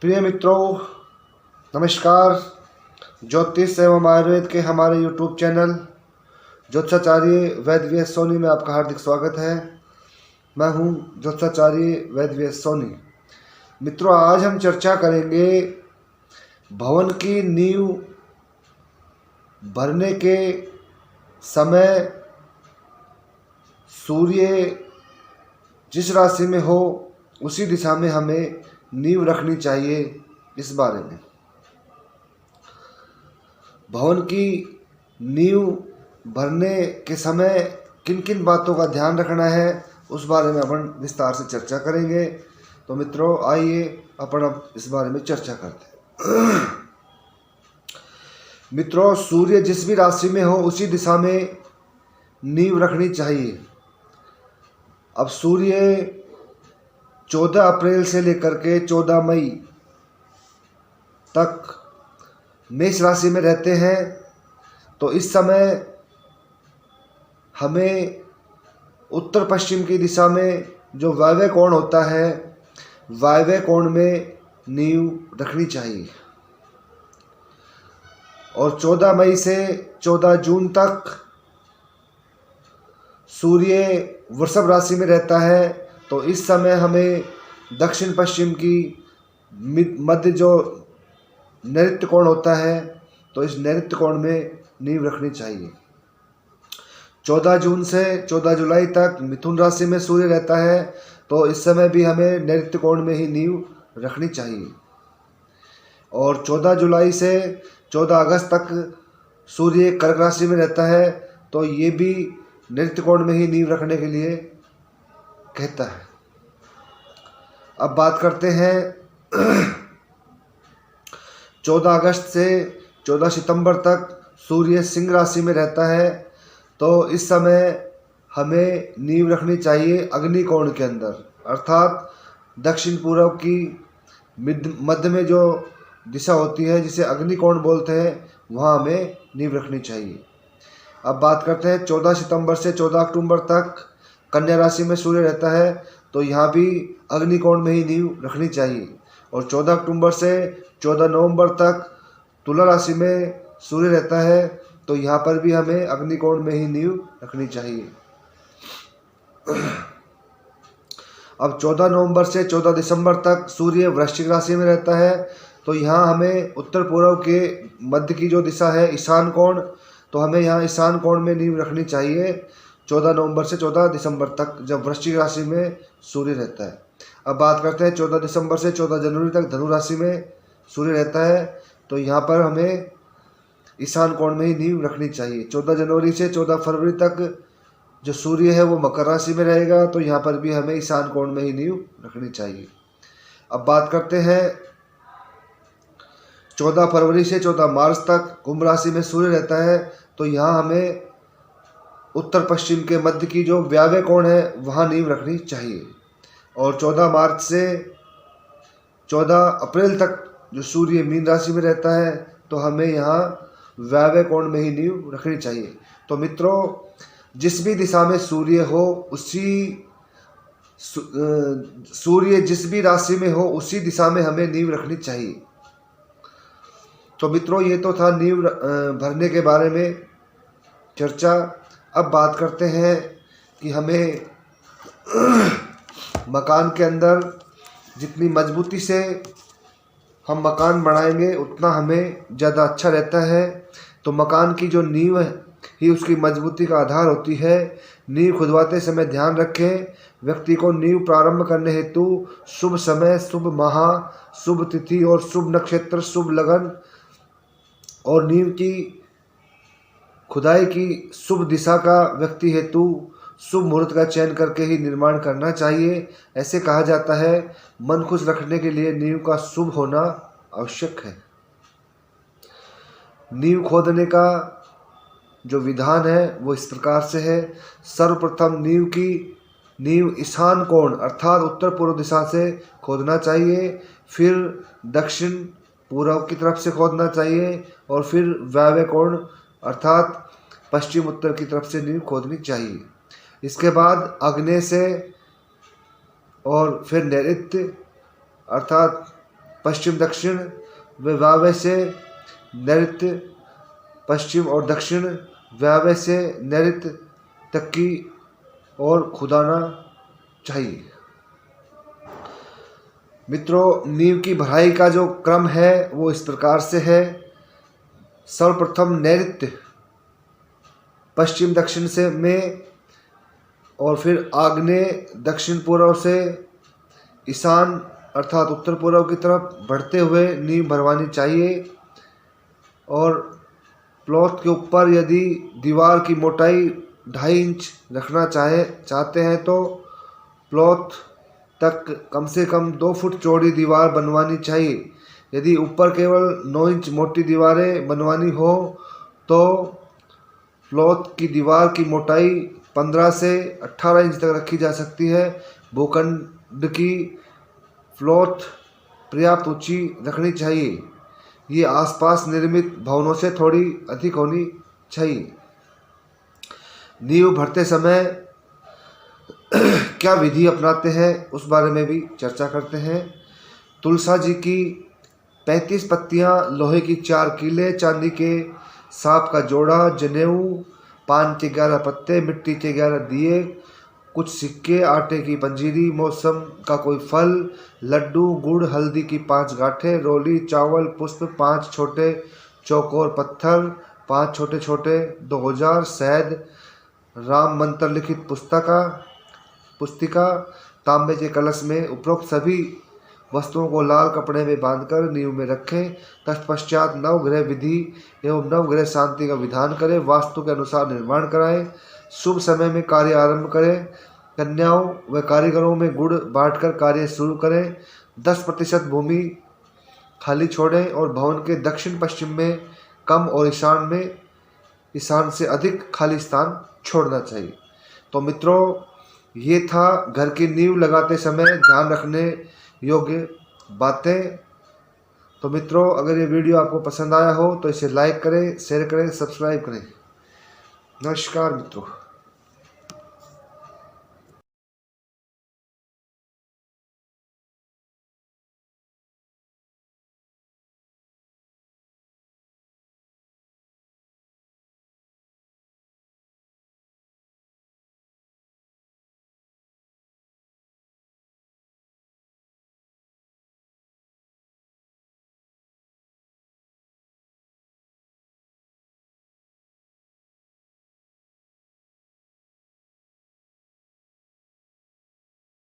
प्रिय मित्रों, नमस्कार। ज्योतिष एवं आयुर्वेद के हमारे यूट्यूब चैनल ज्योतिषाचार्य वैद्य वी एस सोनी में आपका हार्दिक स्वागत है। मैं हूं ज्योतिषाचार्य वैद्य वी एस सोनी। मित्रों, आज हम चर्चा करेंगे भवन की नींव भरने के समय सूर्य जिस राशि में हो उसी दिशा में हमें नींव रखनी चाहिए। इस बारे में भवन की नींव भरने के समय किन किन बातों का ध्यान रखना है उस बारे में अपन विस्तार से चर्चा करेंगे। तो मित्रों, आइए अपन अब इस बारे में चर्चा करते हैं। मित्रों, सूर्य जिस भी राशि में हो उसी दिशा में नींव रखनी चाहिए। अब सूर्य 14 अप्रैल से लेकर के 14 मई तक मेष राशि में रहते हैं। तो इस समय हमें उत्तर पश्चिम की दिशा में जो वायव्य कोण होता है, वायव्य कोण में नींव रखनी चाहिए। और 14 मई से 14 जून तक सूर्य वृषभ राशि में रहता है। तो इस समय हमें दक्षिण पश्चिम की मध्य जो नैऋत्य कोण होता है, तो इस नैऋत्य कोण में नींव रखनी चाहिए। 14 जून से 14 जुलाई तक मिथुन राशि में सूर्य रहता है। तो इस समय भी हमें नैऋत्य कोण में ही नींव रखनी चाहिए। और 14 जुलाई से 14 अगस्त तक सूर्य कर्क राशि में रहता है। तो ये भी नैऋत्य कोण में ही नींव रखने के लिए कहता है। अब बात करते हैं 14 अगस्त से 14 सितंबर तक सूर्य सिंह राशि में रहता है। तो इस समय हमें नींव रखनी चाहिए अग्नि कोण के अंदर, अर्थात दक्षिण पूर्व की मध्य में जो दिशा होती है जिसे अग्नि कोण बोलते हैं, वहाँ हमें नींव रखनी चाहिए। अब बात करते हैं 14 सितंबर से 14 अक्टूबर तक कन्या राशि में सूर्य रहता है। तो यहाँ भी अग्नि कोण में ही नींव रखनी चाहिए। और 14 अक्टूबर से 14 नवंबर तक तुला राशि में सूर्य रहता है। तो यहाँ पर भी हमें अग्नि कोण में ही नींव रखनी चाहिए। अब 14 नवंबर से 14 दिसंबर तक सूर्य वृश्चिक राशि में रहता है। तो यहाँ हमें उत्तर पूर्व के मध्य की जो दिशा है ईशान कोण, तो हमें यहाँ ईशान कोण में नींव रखनी चाहिए 14 नवंबर से 14 दिसंबर तक, जब वृश्चिक राशि में सूर्य रहता है। अब बात करते हैं 14 दिसंबर से 14 जनवरी तक धनु राशि में सूर्य रहता है। तो यहाँ पर हमें ईशान कोण में ही नींव रखनी चाहिए। 14 जनवरी से 14 फरवरी तक जो सूर्य है वो मकर राशि में रहेगा। तो यहाँ पर भी हमें ईशान कोण में ही नींव रखनी चाहिए। अब बात करते हैं 14 फरवरी से 14 मार्च तक कुंभ राशि में सूर्य रहता है। तो यहाँ हमें उत्तर पश्चिम के मध्य की जो वायव्य कोण है वहाँ नींव रखनी चाहिए। और 14 मार्च से 14 अप्रैल तक जो सूर्य मीन राशि में रहता है, तो हमें यहाँ वायव्य कोण में ही नींव रखनी चाहिए। तो मित्रों, जिस भी दिशा में सूर्य हो सूर्य जिस भी राशि में हो उसी दिशा में हमें नींव रखनी चाहिए। तो मित्रों, ये तो था नींव भरने के बारे में चर्चा। अब बात करते हैं कि हमें मकान के अंदर जितनी मजबूती से हम मकान बनाएंगे उतना हमें ज़्यादा अच्छा रहता है। तो मकान की जो नींव ही उसकी मजबूती का आधार होती है। नींव खुदवाते समय ध्यान रखें, व्यक्ति को नींव प्रारंभ करने हेतु शुभ समय, शुभ माह, शुभ तिथि और शुभ नक्षत्र, शुभ लगन और नींव की खुदाई की शुभ दिशा का व्यक्ति हेतु शुभ मुहूर्त का चयन करके ही निर्माण करना चाहिए। ऐसे कहा जाता है, मन खुश रखने के लिए नींव का शुभ होना आवश्यक है। नींव खोदने का जो विधान है वो इस प्रकार से है। सर्वप्रथम नींव ईशान कोण अर्थात उत्तर पूर्व दिशा से खोदना चाहिए। फिर दक्षिण पूर्व की तरफ से खोदना चाहिए। और फिर वायव्य कोण अर्थात पश्चिम उत्तर की तरफ से नींव खोदनी चाहिए। इसके बाद आग्नेय से और फिर नैऋत्य अर्थात पश्चिम दक्षिण व वायव्य से नैऋत्य, पश्चिम और दक्षिण वायव्य से नैऋत्य तक की ओर खुदाना चाहिए। मित्रों, नींव की भराई का जो क्रम है वो इस प्रकार से है। सर्वप्रथम नैऋत्य पश्चिम दक्षिण से में, और फिर आग्नेय दक्षिण पूर्व से ईशान अर्थात उत्तर पूर्व की तरफ बढ़ते हुए नींव भरवानी चाहिए। और प्लॉट के ऊपर यदि दीवार की मोटाई 2.5 इंच रखना चाहते हैं तो प्लॉट तक कम से कम 2 फुट चौड़ी दीवार बनवानी चाहिए। यदि ऊपर केवल 9 इंच मोटी दीवारें बनवानी हो तो प्लॉट की दीवार की मोटाई 15 से 18 इंच तक रखी जा सकती है। भूखंड की प्लॉट पर्याप्त ऊंची रखनी चाहिए। ये आसपास निर्मित भवनों से थोड़ी अधिक होनी चाहिए। नींव भरते समय क्या विधि अपनाते हैं उस बारे में भी चर्चा करते हैं। तुलसा जी की 35 पत्तियां, लोहे की 4 कीले, चांदी के सांप का जोड़ा, जनेऊ, पान के 11 पत्ते, मिट्टी के 11 दिए, कुछ सिक्के, आटे की पंजीरी, मौसम का कोई फल, लड्डू, गुड़, हल्दी की 5 गांठें, रोली, चावल, पुष्प, 5 छोटे चौकोर पत्थर, 5 छोटे छोटे 2000, शहद, राम मंत्र लिखित पुस्तिका, तांबे के कलश में उपरोक्त सभी वस्तुओं को लाल कपड़े में बांधकर नींव में रखें। तत्पश्चात नवग्रह विधि एवं नवग्रह शांति का विधान करें। वास्तु के अनुसार निर्माण कराएं। शुभ समय में कार्य आरंभ करें। कन्याओं व कारीगरों में गुड़ बांटकर कार्य शुरू करें। 10% भूमि खाली छोड़ें और भवन के दक्षिण पश्चिम में कम और ईशान से अधिक खाली स्थान छोड़ना चाहिए। तो मित्रों, ये था घर की नींव लगाते समय ध्यान रखने योग्य बातें। तो मित्रों, अगर ये वीडियो आपको पसंद आया हो तो इसे लाइक करें, शेयर करें, सब्सक्राइब करें। नमस्कार मित्रों।